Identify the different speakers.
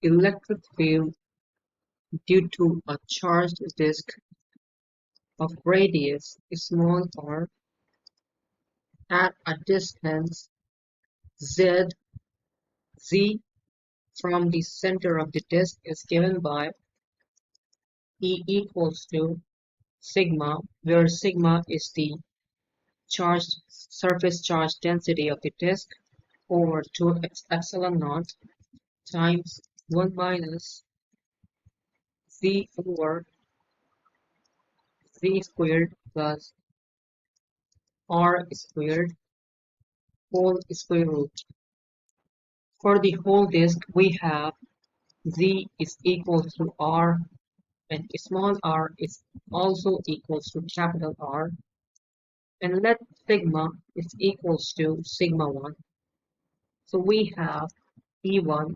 Speaker 1: electric field due to a charged disk of radius small r at a distance z from the center of the disk is given by E equals to sigma, where sigma is the surface charge density of the disk over 2 epsilon naught times 1 minus z over z squared plus r squared whole square root. For the whole disk, we have z is equal to r, and small r is also equals to capital R, and let sigma is equals to sigma 1. So we have E1